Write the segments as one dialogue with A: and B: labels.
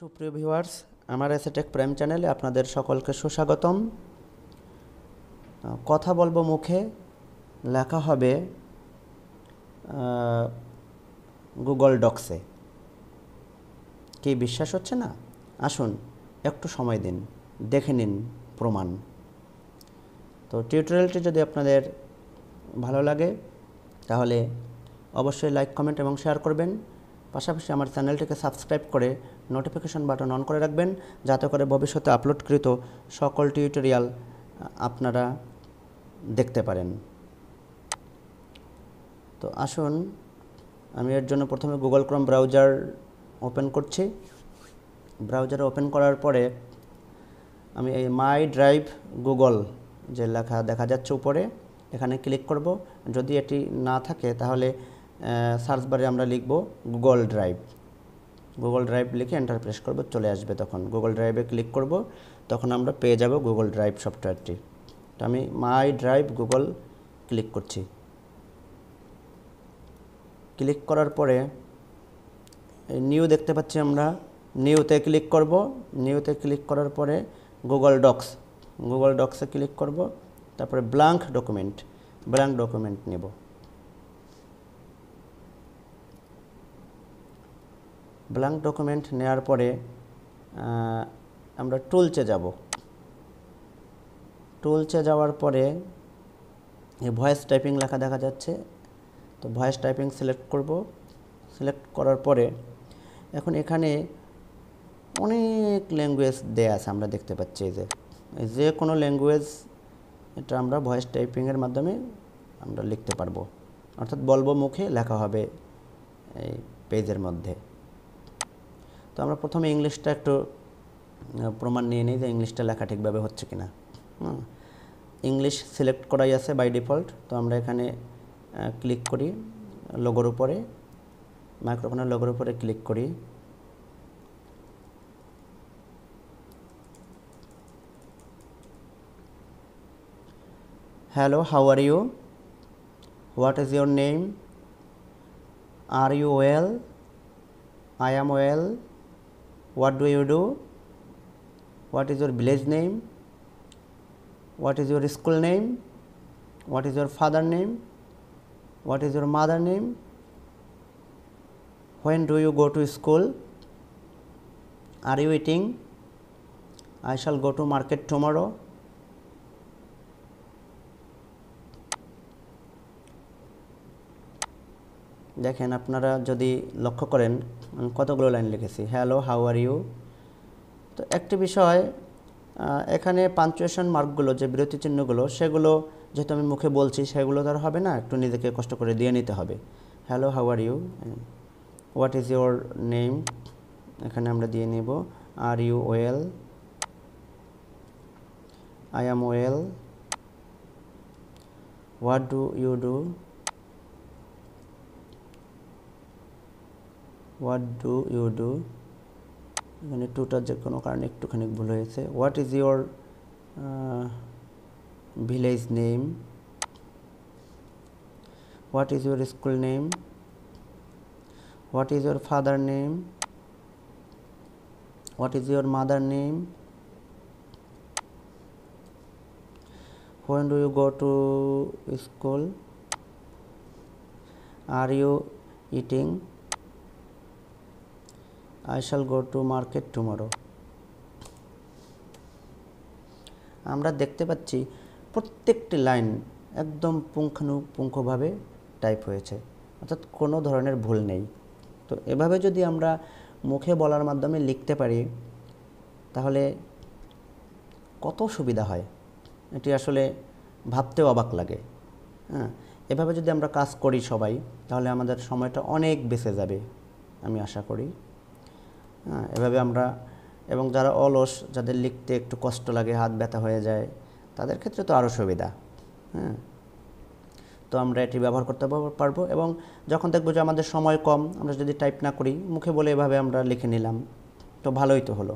A: সুপ্রিয় ভিউয়ার্স, আমার SA prime চ্যানেলে আপনাদের সকলকে সুস্বাগতম। কথা বলবো মুখে, লেখা হবে গুগল ডক্সে। কি বিশ্বাস হচ্ছে না? আসুন একটু সময় দিন, দেখে নিন প্রমাণ। তো টিউটোরিয়ালটি যদি আপনাদের ভালো লাগে তাহলে অবশ্যই লাইক, কমেন্ট এবং শেয়ার করবেন। পাশাপাশি আমার চ্যানেলটিকে সাবস্ক্রাইব করে নোটিফিকেশন বাটন অন করে রাখবেন, যাতে করে ভবিষ্যতে আপলোডকৃত সকল টিউটোরিয়াল আপনারা দেখতে পারেন। তো আসুন, আমি এর জন্য প্রথমে গুগল ক্রোম ব্রাউজার ওপেন করছি। ব্রাউজারে ওপেন করার পরে আমি এই মাই ড্রাইভ গুগল যে লেখা দেখা যাচ্ছে উপরে, এখানে ক্লিক করব। যদি এটি না থাকে তাহলে সার্চ বারে আমরা লিখব গুগল ড্রাইভ। গুগল ড্রাইভ লিখে এন্টার প্রেস করব, চলে আসবে। তখন গুগল ড্রাইভে ক্লিক করব, তখন আমরা পেয়ে যাব গুগল ড্রাইভ সফটওয়্যারটি। তো আমি মাই ড্রাইভ গুগল ক্লিক করছি। ক্লিক করার পরে এই নিউ দেখতে পাচ্ছি আমরা, নিউতে ক্লিক করব। নিউতে ক্লিক করার পরে গুগল ডক্সে ক্লিক করব। তারপরে ব্ল্যাঙ্ক ডকুমেন্ট নেব। ব্ল্যাঙ্ক ডকুমেন্ট নেওয়ার পরে আমরা টুলসে যাব। টুলসে যাওয়ার পরে এই ভয়েস টাইপিং লেখা দেখা যাচ্ছে, তো ভয়েস টাইপিং সিলেক্ট করব। সিলেক্ট করার পরে এখন এখানে অনেক ল্যাঙ্গুয়েজ দেয়া আছে, আমরা দেখতে পাচ্ছি যে কোনো ল্যাঙ্গুয়েজ এটা আমরা ভয়েস টাইপিংয়ের মাধ্যমে আমরা লিখতে পারবো, অর্থাৎ বলবো মুখে, লেখা হবে এই পেজের মধ্যে। তো আমরা প্রথমে ইংলিশটা একটু প্রমাণ নিয়ে নিই যে ইংলিশটা লেখা ঠিকভাবে হচ্ছে কিনা। ইংলিশ সিলেক্ট করাই আছে বাই ডিফল্ট। তো আমরা এখানে ক্লিক করি লোগোর উপরে, মাইক্রোফোনের লোগোর উপরে ক্লিক করি। Hello, how are you? What is your name? Are you well? I am well. What do you do? What is your village name? What is your school name? What is your father name? What is your mother name? When do you go to school? Are you eating? I shall go to market tomorrow. দেখেন, আপনারা যদি লক্ষ্য করেন কতগুলো line লিখেছি। Hello, how are you. তো একটি বিষয়, এখানে পাঞ্চুয়েশন মার্কগুলো, যে বিরতি চিহ্নগুলো, সেগুলো যেহেতু আমি মুখে বলছি সেগুলো তো আর হবে না, একটু নিজেকে কষ্ট করে দিয়ে নিতে হবে। Hello, how are you. What is your name, এখানে আমরা দিয়ে নেব। Are you well, I am well. What do you do, what do you do. এখানে টুটা যে কোনো কারণে একটুখানি ভুল হয়েছে। What is your village name, what is your school name, what is your father name, what is your mother name, when do you go to school, are you eating, I shall go to market tomorrow। আমরা দেখতে পাচ্ছি প্রত্যেকটি line একদম পুঙ্খানুপুঙ্খভাবে type হয়েছে, অর্থাৎ কোনো ধরনের ভুল নেই। তো এভাবে যদি আমরা মুখে বলার মাধ্যমে লিখতে পারি তাহলে কত সুবিধা হয়, এটি আসলে ভাবতেও অবাক লাগে। এভাবে যদি আমরা কাজ করি সবাই, তাহলে আমাদের সময়টা অনেক বেঁচে যাবে আমি আশা করি। এভাবে আমরা, এবং যারা অলস, যাদের লিখতে একটু কষ্ট লাগে, হাত ব্যথা হয়ে যায়, তাদের ক্ষেত্রে তো আরও সুবিধা। তো আমরা এটি ব্যবহার করতে পারবো, এবং যখন দেখবো যে আমাদের সময় কম, আমরা যদি টাইপ না করি, মুখে বলে এভাবে আমরা লিখে নিলাম, তো ভালোই তো হলো।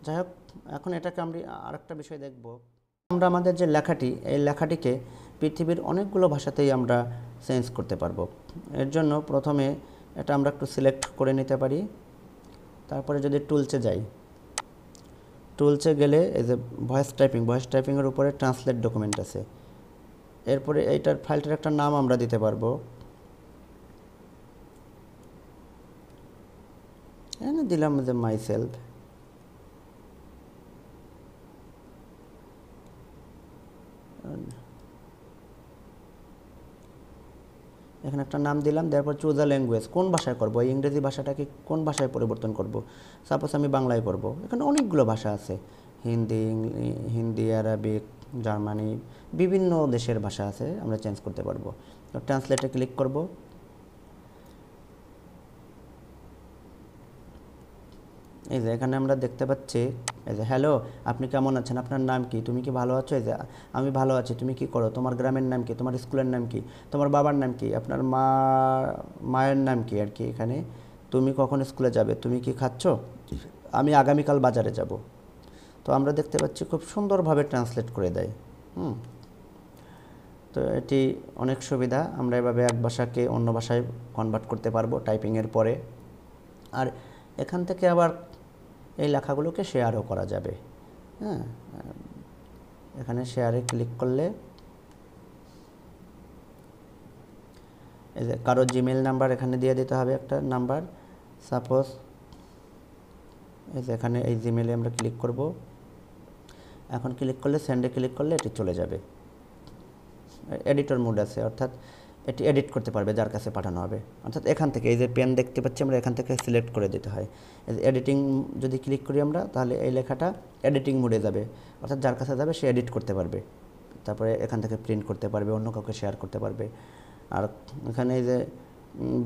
A: যাই হোক, এখন এটাকে আমরা আরেকটা বিষয় দেখব। আমরা আমাদের যে লেখাটি, এই লেখাটিকে পৃথিবীর অনেকগুলো ভাষাতেই আমরা চেঞ্জ করতে পারবো। এর জন্য প্রথমে এটা আমরা একটু সিলেক্ট করে নিতে পারি। তারপরে যদি টুলসে যাই, টুলসে গেলে এই যে ভয়েস টাইপিংয়ের উপরে ট্রান্সলেট ডকুমেন্ট আছে। এরপরে এইটার ফাইলটার একটা নাম আমরা দিতে পারবো, এখানে দিলাম যে মাই সেলফ। এখানে একটা নাম দিলাম, তারপর চুজ আ ল্যাঙ্গুয়েজ, কোন ভাষায় করব, এই ইংরেজি ভাষাটাকে কোন ভাষায় পরিবর্তন করব। সাপোজ আমি বাংলায় করব, এখানে অনেকগুলো ভাষা আছে, হিন্দি, আরবিক, জার্মানি, বিভিন্ন দেশের ভাষা আছে, আমরা চেঞ্জ করতে পারবো। তো ট্রান্সলেটে ক্লিক করব। এই যে এখানে আমরা দেখতে পাচ্ছি এই যে হ্যালো, আপনি কেমন আছেন, আপনার নাম কি, তুমি কি ভালো আছো, এই যে আমি ভালো আছি, তুমি কি করো, তোমার গ্রামের নাম কি, তোমার স্কুলের নাম কি, তোমার বাবার নাম কি, আপনার মায়ের নাম কি আর কি। এখানে তুমি কখন স্কুলে যাবে, তুমি কি খাচ্ছ, আমি আগামীকাল বাজারে যাব। তো আমরা দেখতে পাচ্ছি খুব সুন্দরভাবে ট্রান্সলেট করে দেয়। তো এটি অনেক সুবিধা, আমরা এভাবে এক ভাষাকে অন্য ভাষায় কনভার্ট করতে পারবো টাইপিংয়ের পরে। আর এখান থেকে আবার এই লেখাগুলোকে শেয়ারও করা যাবে। হ্যাঁ, এখানে শেয়ারে ক্লিক করলে এই যে কারো জিমেল নাম্বার এখানে দিয়ে দিতে হবে একটা নাম্বার। সাপোজ এই যে এখানে এই জিমেলে আমরা ক্লিক করব। এখন ক্লিক করলে সেন্ডে ক্লিক করলে এটি চলে যাবে। এডিটর মোড আছে, অর্থাৎ এটি এডিট করতে পারবে যার কাছে পাঠানো হবে। অর্থাৎ এখান থেকে এই যে পেন দেখতে পাচ্ছি আমরা, এখান থেকে সিলেক্ট করে দিতে হয়। এই যে এডিটিং যদি ক্লিক করি আমরা, তাহলে এই লেখাটা এডিটিং মোডে যাবে, অর্থাৎ যার কাছে যাবে সে এডিট করতে পারবে। তারপরে এখান থেকে প্রিন্ট করতে পারবে, অন্য কাউকে শেয়ার করতে পারবে। আর এখানে এই যে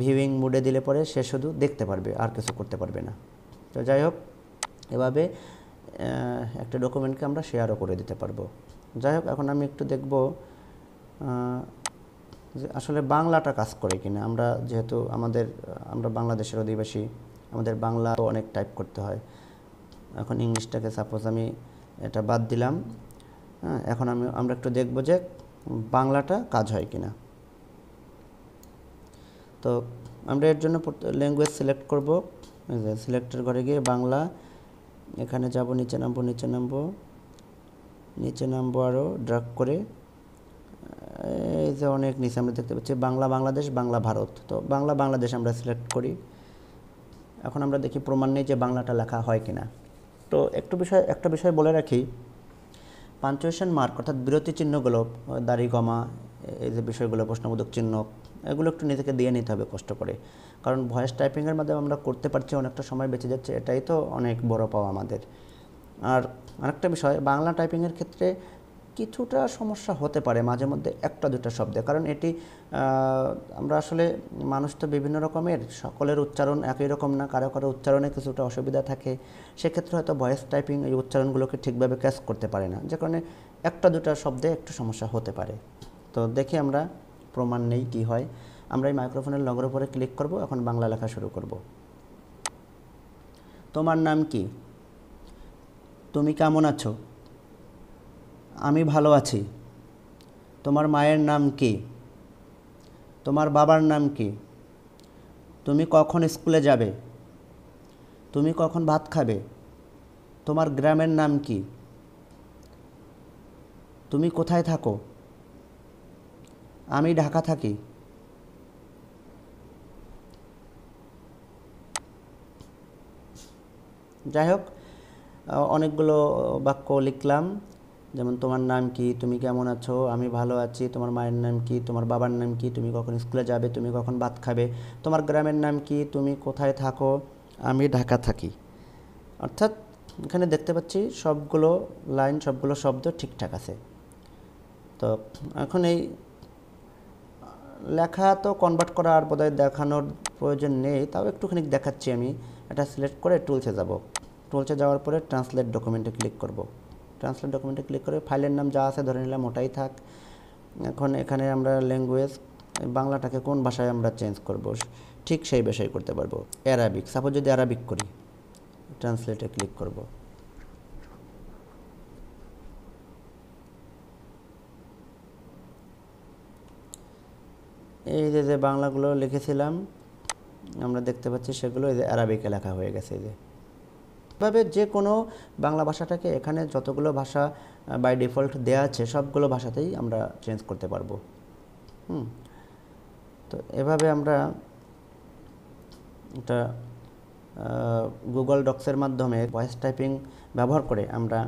A: ভিউইং মোডে দিলে পরে সে শুধু দেখতে পারবে, আর কিছু করতে পারবে না। তো যাই হোক, এভাবে একটা ডকুমেন্টকে আমরা শেয়ারও করে দিতে পারবো। যাই হোক, এখন আমি একটু দেখব যে আসলে বাংলাটা কাজ করে কিনা। আমরা যেহেতু আমরা বাংলাদেশের অধিবাসী, আমাদের বাংলা অনেক টাইপ করতে হয়। এখন ইংলিশটাকে সাপোজ আমি এটা বাদ দিলাম। হ্যাঁ, এখন আমরা একটু দেখব যে বাংলাটা কাজ হয় কিনা। তো আমরা এর জন্য ল্যাঙ্গুয়েজ সিলেক্ট করব। এই যে সিলেক্টের ঘরে গিয়ে বাংলা, এখানে যাব, নিচে নামবো আরও ড্র্যাগ করে। এই যে অনেক নিচে আমরা দেখতে পাচ্ছি বাংলা বাংলাদেশ, বাংলা ভারত। তো বাংলা বাংলাদেশ আমরা সিলেক্ট করি। এখন আমরা দেখি প্রমাণ নেই যে বাংলাটা লেখা হয় কিনা। তো একটা বিষয় বলে রাখি, পাঞ্চুয়েশন মার্ক অর্থাৎ বিরতি চিহ্নগুলো, দাড়ি কমা, এই যে বিষয়গুলো, প্রশ্নবোধক চিহ্ন, এগুলো একটু নিজেকে দিয়ে নিতে হবে কষ্ট করে। কারণ ভয়েস টাইপিংয়ের মাধ্যমে আমরা করতে পারছি, অনেকটা সময় বেঁচে যাচ্ছে, এটাই তো অনেক বড় পাওয়া আমাদের। আর আরেকটা বিষয়, বাংলা টাইপিংয়ের ক্ষেত্রে কিছুটা সমস্যা হতে পারে মাঝে মধ্যে একটা দুটা শব্দে, কারণ এটি আমরা আসলে মানুষ তো বিভিন্ন রকমের, সকলের উচ্চারণ একই রকম না, কারো কারো উচ্চারণে কিছুটা অসুবিধা থাকে। সেক্ষেত্রে হয়তো ভয়েস টাইপিং এই উচ্চারণগুলোকে ঠিকভাবে ক্যাচ করতে পারে না, যে কারণে একটা দুটা শব্দে একটু সমস্যা হতে পারে। তো দেখি আমরা প্রমাণ নেই কি হয়। আমরা এই মাইক্রোফোনের লগের উপরে ক্লিক করব। এখন বাংলা লেখা শুরু করব। তোমার নাম কি, তুমি কেমন আছো, আমি ভালো আছি, তোমার মায়ের নাম কি, তোমার বাবার নাম কি, তুমি কখন স্কুলে যাবে, তুমি কখন ভাত খাবে, তোমার গ্রামের নাম কি, তুমি কোথায় থাকো, আমি ঢাকা থাকি। যাই হোক, অনেকগুলো বাক্য লিখলাম, যেমন তোমার নাম কি, তুমি কেমন আছো, আমি ভালো আছি, তোমার মায়ের নাম কি, তোমার বাবার নাম কি, তুমি কখন স্কুলে যাবে, তুমি কখন ভাত খাবে, তোমার গ্রামের নাম কি, তুমি কোথায় থাকো, আমি ঢাকা থাকি। অর্থাৎ এখানে দেখতে পাচ্ছি সবগুলো লাইন, সবগুলো শব্দ ঠিকঠাক আছে। তো এখন এই লেখা তো কনভার্ট করা আর বোধহয় দেখানোর প্রয়োজন নেই, তাও একটুখানি দেখাচ্ছি আমি। এটা সিলেক্ট করে টুলসে যাব। টুলসে যাওয়ার পরে ট্রান্সলেট ডকুমেন্টে ক্লিক করব। ট্রান্সলেট ডকুমেন্টে ক্লিক করে ফাইলের নাম যা আছে ধরে নিলাম ওটাই থাক। এখন এখানে আমরা ল্যাঙ্গুয়েজ, বাংলাটাকে কোন ভাষায় আমরা চেঞ্জ করব, ঠিক সেই ভাষায় করতে পারবো। অ্যারাবিক, সাপোজ যদি অ্যারাবিক করি, ট্রান্সলেটে ক্লিক করব। এই যে যে বাংলাগুলো লিখেছিলাম আমরা দেখতে পাচ্ছি সেগুলো এই যে অ্যারাবিকে লেখা হয়ে গেছে। এই যে তবে যে কোনো বাংলা ভাষাটাকে এখানে যতগুলো ভাষা বাই ডিফল্ট দেওয়া আছে সবগুলো ভাষাতেই আমরা চেঞ্জ করতে পারবো। তো এভাবে আমরা এটা গুগল ডক্সের মাধ্যমে ভয়েস টাইপিং ব্যবহার করে আমরা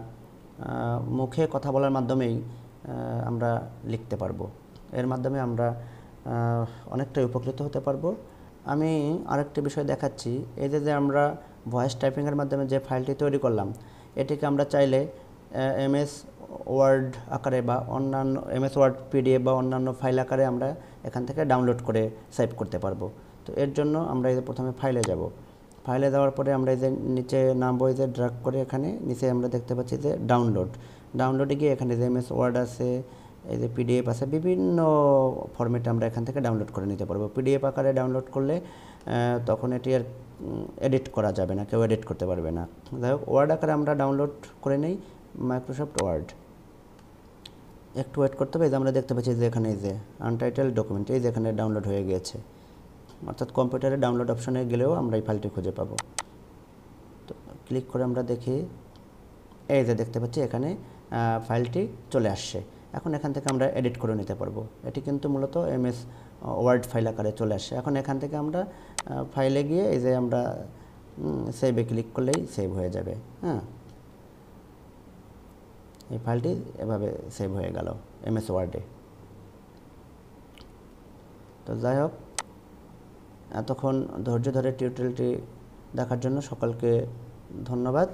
A: মুখে কথা বলার মাধ্যমেই আমরা লিখতে পারবো। এর মাধ্যমে আমরা অনেকটাই উপকৃত হতে পারবো। আমি আরেকটি বিষয় দেখাচ্ছি। এই যে আমরা ভয়েস টাইপিংয়ের মাধ্যমে যে ফাইলটি তৈরি করলাম, এটিকে আমরা চাইলে এমএস ওয়ার্ড আকারে বা অন্যান্য এমএস ওয়ার্ড পিডিএফ বা অন্যান্য ফাইল আকারে আমরা এখান থেকে ডাউনলোড করে সেভ করতে পারবো। তো এর জন্য আমরা এই যে প্রথমে ফাইলে যাব। ফাইলে যাওয়ার পরে আমরা এই যে নিচে নামবো, এই যে ড্র্যাগ করে এখানে নিচে আমরা দেখতে পাচ্ছি যে ডাউনলোডে গিয়ে এখানে যে এমএস ওয়ার্ড আছে, এই যে পিডিএফ আছে, বিভিন্ন ফরম্যাটে আমরা এখান থেকে ডাউনলোড করে নিতে পারবো। পিডিএফ আকারে ডাউনলোড করলে তখন এটি আর এডিট করা যাবে না, কেউ এডিট করতে পারবে না। যাই হোক, ওয়ার্ড আকারে আমরা ডাউনলোড করে নেই মাইক্রোসফট ওয়ার্ড। একটু ওয়েট করতে হবে। এই যে আমরা দেখতে পাচ্ছি যে এখানে এই যে আনটাইটেলড ডকুমেন্ট, এই যে এখানে ডাউনলোড হয়ে গিয়েছে, অর্থাৎ কম্পিউটারে ডাউনলোড অপশনে গেলেও আমরা এই ফাইলটি খুঁজে পাবো। তো ক্লিক করে আমরা দেখি, এই যে দেখতে পাচ্ছি এখানে ফাইলটি চলে আসছে। এখন এখান থেকে আমরা এডিট করে নিতে পারবো। এটি কিন্তু মূলত এমএস ওয়ার্ড ফাইল আকারে চলে আসে। এখন এখান থেকে আমরা ফাইলে গিয়ে এই যে আমরা সেভে ক্লিক করলেই সেভ হয়ে যাবে। এই ফাইলটি এভাবে সেভ হয়ে গেল এমএস ওয়ার্ডে। তো যাই হোক, এতক্ষণ ধৈর্য ধরে টিউটোরিয়ালটি দেখার জন্য সকলকে ধন্যবাদ।